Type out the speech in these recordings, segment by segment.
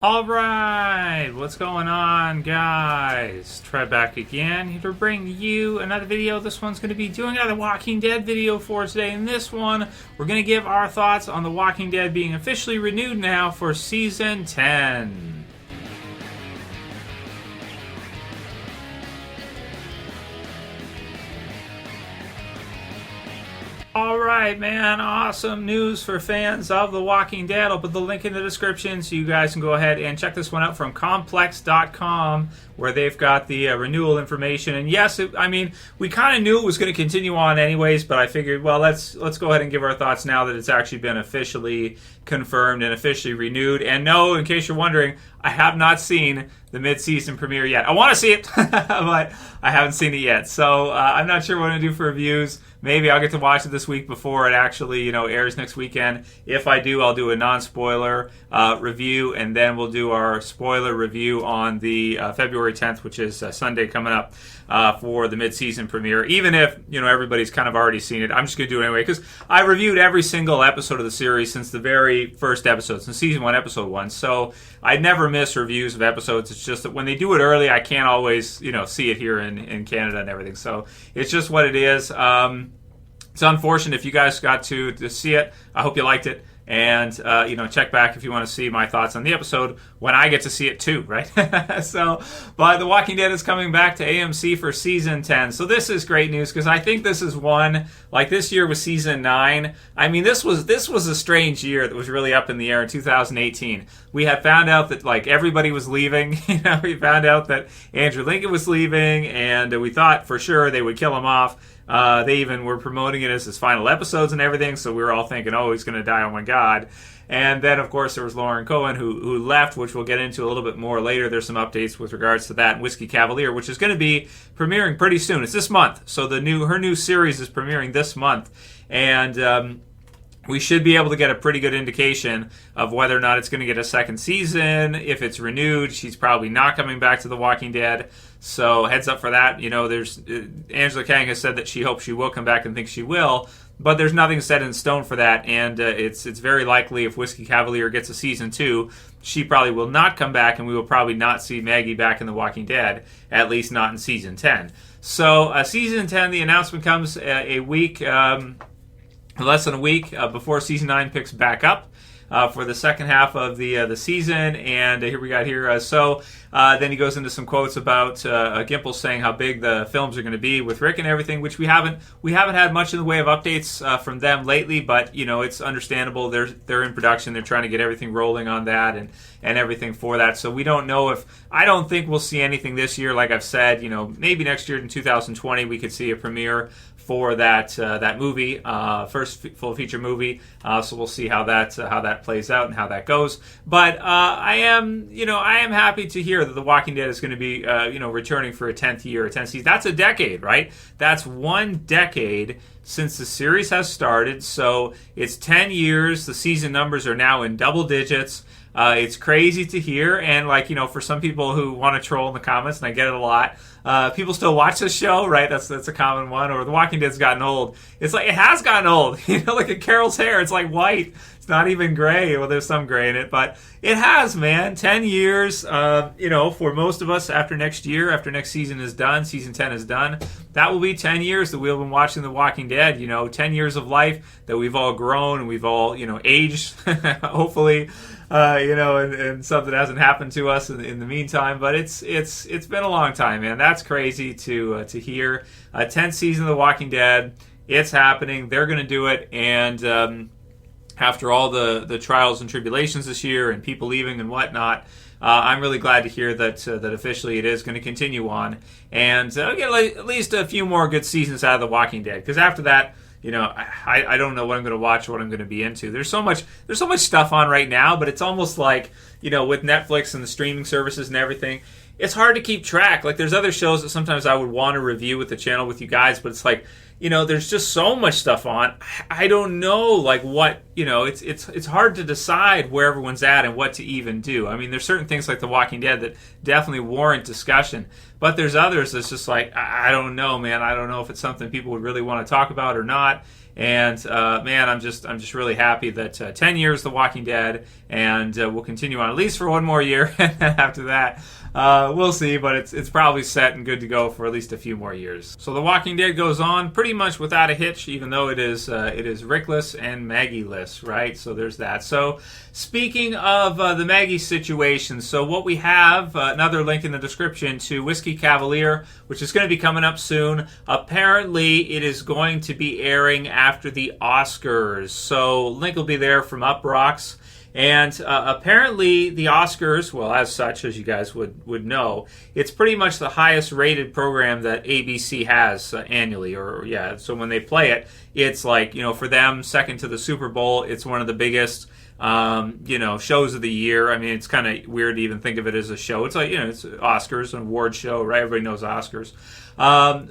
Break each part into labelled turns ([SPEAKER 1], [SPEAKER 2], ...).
[SPEAKER 1] All right, what's going on, guys? Trev back again, here to bring you another video. This one's going to be doing another Walking Dead video for today. In this one, we're going to give our thoughts on The Walking Dead being officially renewed now for Season 10. Alright, man, awesome news for fans of The Walking Dead. I'll put the link in the description so you guys can go ahead and check this one out from complex.com, where they've got the renewal information. And yes, we kind of knew it was going to continue on anyways, but I figured, well, let's go ahead and give our thoughts now that it's actually been officially confirmed and officially renewed. And no, in case you're wondering, I have not seen the mid-season premiere yet. I want to see it, but I haven't seen it yet. So I'm not sure what I'm going to do for reviews. Maybe I'll get to watch it this week before it actually, airs next weekend. If I do, I'll do a non-spoiler review, and then we'll do our spoiler review on the February 10th, which is Sunday coming up for the mid-season premiere. Even if, everybody's kind of already seen it, I'm just going to do it anyway, because I reviewed every single episode of the series since the very first episode, since Season 1, Episode 1. So I never miss reviews of episodes. It's just that when they do it early, I can't always, see it here in Canada and everything. So it's just what it is. It's unfortunate if you guys got to see it. I hope you liked it. And, check back if you want to see my thoughts on the episode when I get to see it too, right? But The Walking Dead is coming back to AMC for Season 10. So this is great news because I think this is one, like this year was Season 9. This was a strange year that was really up in the air in 2018. We had found out that, everybody was leaving. We found out that Andrew Lincoln was leaving, and we thought for sure they would kill him off. They even were promoting it as his final episodes and everything, so we were all thinking, oh, he's going to die, oh my God. And then, of course, there was Lauren Cohan who left, which we'll get into a little bit more later. There's some updates with regards to that, and Whiskey Cavalier, which is going to be premiering pretty soon. It's this month, so her new series is premiering this month. And we should be able to get a pretty good indication of whether or not it's going to get a second season. If it's renewed, she's probably not coming back to The Walking Dead. So heads up for that. There's Angela Kang has said that she hopes she will come back and thinks she will, but there's nothing set in stone for that. And it's very likely if Whiskey Cavalier gets a season 2, she probably will not come back, and we will probably not see Maggie back in The Walking Dead, at least not in Season 10. So Season 10, the announcement comes a week. Less than a week before Season 9 picks back up for the second half of the season. And here we got here. Then he goes into some quotes about Gimple saying how big the films are going to be with Rick and everything, which we haven't had much in the way of updates from them lately. But it's understandable. They're in production. They're trying to get everything rolling on that and everything for that. So we don't know I don't think we'll see anything this year. Like I've said, maybe next year in 2020 we could see a premiere for that movie, first full feature movie. So we'll see how that plays out and how that goes. But I am happy to hear that The Walking Dead is going to be returning for a 10th year, a 10th season. That's a decade, right? That's 1 decade since the series has started. So it's 10 years. The season numbers are now in double digits. It's crazy to hear, and for some people who want to troll in the comments, and I get it a lot, people still watch this show, right? That's a common one. Or The Walking Dead's gotten old. It's like, it has gotten old. Like a Carol's hair, it's like white. It's not even gray. Well, there's some gray in it, but it has, man. 10 years, for most of us after next year, after next season is done, Season 10 is done, that will be 10 years that we've been watching The Walking Dead. 10 years of life that we've all grown and we've all, aged, hopefully. And something hasn't happened to us in the meantime, but it's been a long time, man. That's crazy to hear. 10th season of The Walking Dead, it's happening. They're going to do it, and after all the trials and tribulations this year and people leaving and whatnot, I'm really glad to hear that officially it is going to continue on, and get at least a few more good seasons out of The Walking Dead. Because after that, I don't know what I'm going to watch or what I'm going to be into. There's so much stuff on right now, but it's almost like, with Netflix and the streaming services and everything, it's hard to keep track. Like, there's other shows that sometimes I would want to review with the channel with you guys, but it's like, there's just so much stuff on. I don't know, what, it's hard to decide where everyone's at and what to even do. There's certain things like The Walking Dead that definitely warrant discussion, but there's others that's just like, I don't know, man. I don't know if it's something people would really want to talk about or not. And man, I'm just really happy that 10 years The Walking Dead, and we'll continue on at least for one more year, and then after that, we'll see. But it's probably set and good to go for at least a few more years. So The Walking Dead goes on pretty much without a hitch, even though it is Rickless and Maggie-less, right? So there's that. So speaking of the Maggie situation, so what we have, another link in the description to Whiskey Cavalier, which is going to be coming up soon. Apparently, it is going to be airing after the Oscars. So link will be there from Uprocks. And apparently the Oscars, well, as such, as you guys would know, it's pretty much the highest rated program that ABC has annually. So when they play it, it's like, for them, second to the Super Bowl, it's one of the biggest shows of the year. I mean, it's kind of weird to even think of it as a show. It's like, it's Oscars, an award show, right? Everybody knows Oscars.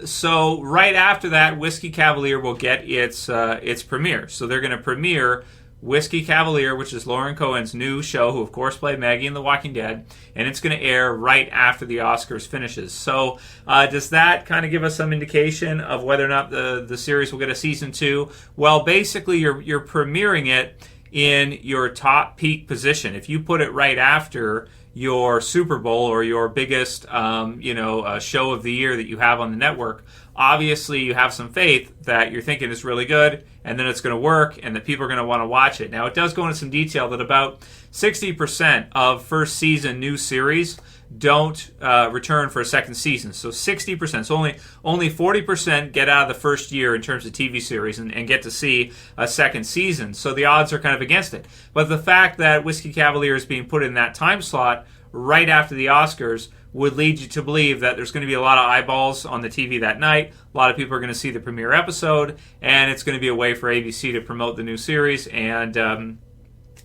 [SPEAKER 1] So right after that, Whiskey Cavalier will get its premiere. So they're going to premiere Whiskey Cavalier, which is Lauren Cohan's new show, who of course played Maggie in The Walking Dead, and it's going to air right after the Oscars finishes. So does that kind of give us some indication of whether or not the series will get a season 2? Well, basically you're premiering it in your top peak position. If you put it right after your Super Bowl or your biggest show of the year that you have on the network, obviously you have some faith that you're thinking is really good and then it's going to work and that people are going to want to watch it. Now, it does go into some detail that about 60% of first season new series don't return for a second season. So 60%. So only 40% get out of the first year in terms of TV series and get to see a second season. So the odds are kind of against it. But the fact that Whiskey Cavalier is being put in that time slot right after the Oscars would lead you to believe that there's going to be a lot of eyeballs on the TV that night. A lot of people are going to see the premiere episode, and it's going to be a way for ABC to promote the new series. And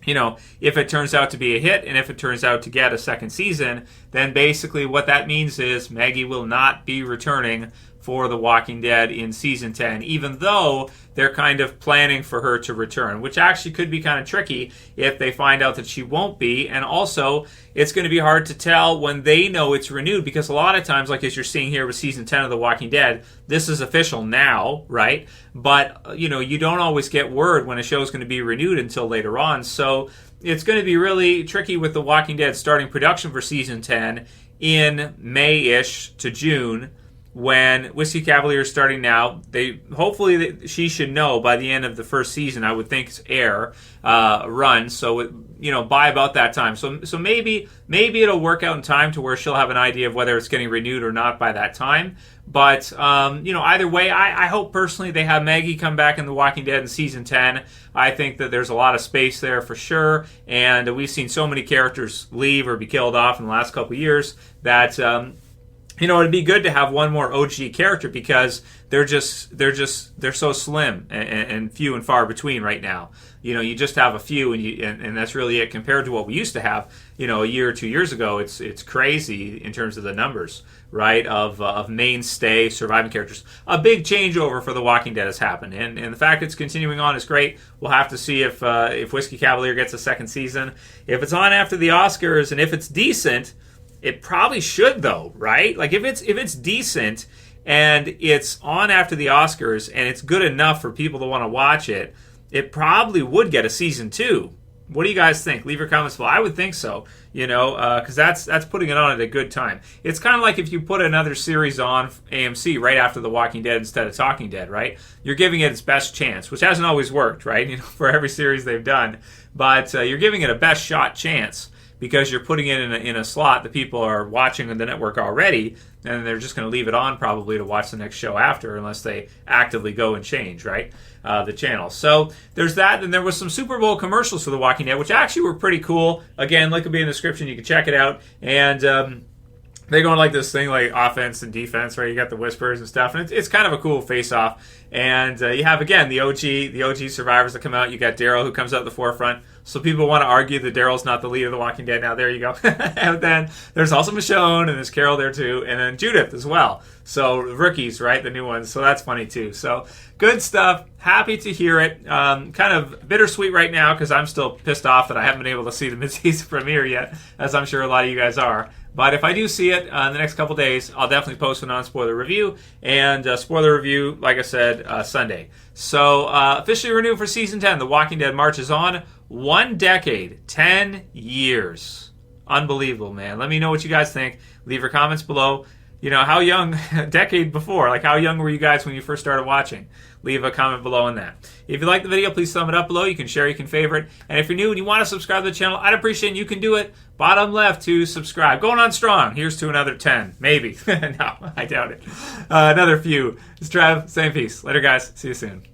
[SPEAKER 1] if it turns out to be a hit and if it turns out to get a second season, then basically what that means is Maggie will not be returning for The Walking Dead in season 10, even though they're kind of planning for her to return, which actually could be kind of tricky if they find out that she won't be. And also, it's going to be hard to tell when they know it's renewed, because a lot of times, like as you're seeing here with season 10 of The Walking Dead, this is official now, right? But, you don't always get word when a show is going to be renewed until later on. So it's going to be really tricky with The Walking Dead starting production for season 10 in May-ish to June, when Whiskey Cavalier is starting now. She should know by the end of the first season, I would think, run. So by about that time. So maybe it'll work out in time to where she'll have an idea of whether it's getting renewed or not by that time. But either way, I hope personally they have Maggie come back in The Walking Dead in season 10. I think that there's a lot of space there for sure, and we've seen so many characters leave or be killed off in the last couple of years that it'd be good to have one more OG character, because they're so slim and few and far between right now. You just have a few, and that's really it compared to what we used to have. A year or 2 years ago, it's crazy in terms of the numbers, right? Of mainstay surviving characters. A big changeover for The Walking Dead has happened, and the fact it's continuing on is great. We'll have to see if Whiskey Cavalier gets a second season. If it's on after the Oscars, and if it's decent. It probably should, though, right? Like if it's decent and it's on after the Oscars and it's good enough for people to want to watch it, it probably would get a season 2. What do you guys think? Leave your comments below. I would think so, because that's putting it on at a good time. It's kind of like if you put another series on AMC right after The Walking Dead instead of Talking Dead, right? You're giving it its best chance, which hasn't always worked, right? For every series they've done, but you're giving it a best shot chance, because you're putting it in a slot that people are watching on the network already, and they're just going to leave it on probably to watch the next show after, unless they actively go and change, right, the channel. So there's that. And there was some Super Bowl commercials for The Walking Dead, which actually were pretty cool. Again, link will be in the description. You can check it out. And they go on like this thing like offense and defense, right? You got the whispers and stuff, and it's kind of a cool face-off. And you have, again, the OG survivors that come out. You got Daryl, who comes out at the forefront. So people want to argue that Daryl's not the lead of The Walking Dead. Now there you go. And then there's also Michonne, and there's Carol there too, and then Judith as well. So rookies, right? The new ones. So that's funny too. So good stuff. Happy to hear it. Kind of bittersweet right now because I'm still pissed off that I haven't been able to see the mid-season premiere yet, as I'm sure a lot of you guys are. But if I do see it in the next couple days, I'll definitely post a non-spoiler review. And spoiler review, like I said, Sunday. So officially renewed for Season 10. The Walking Dead marches on. 1 decade. 10 years. Unbelievable, man. Let me know what you guys think. Leave your comments below. You know, how young, a decade before, like how young were you guys when you first started watching? Leave a comment below on that. If you like the video, please thumb it up below. You can share, you can favorite. And if you're new and you want to subscribe to the channel, I'd appreciate it. You can do it. Bottom left to subscribe. Going on strong. Here's to another 10. Maybe. No, I doubt it. Another few. It's Trev. Same peace. Later, guys. See you soon.